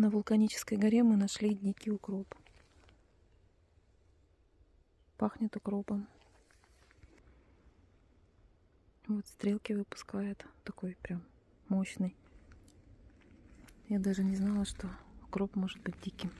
на вулканической горе мы нашли дикий укроп. Пахнет укропом. Вот стрелки выпускает. Такой прям мощный. Я даже не знала, что укроп может быть диким.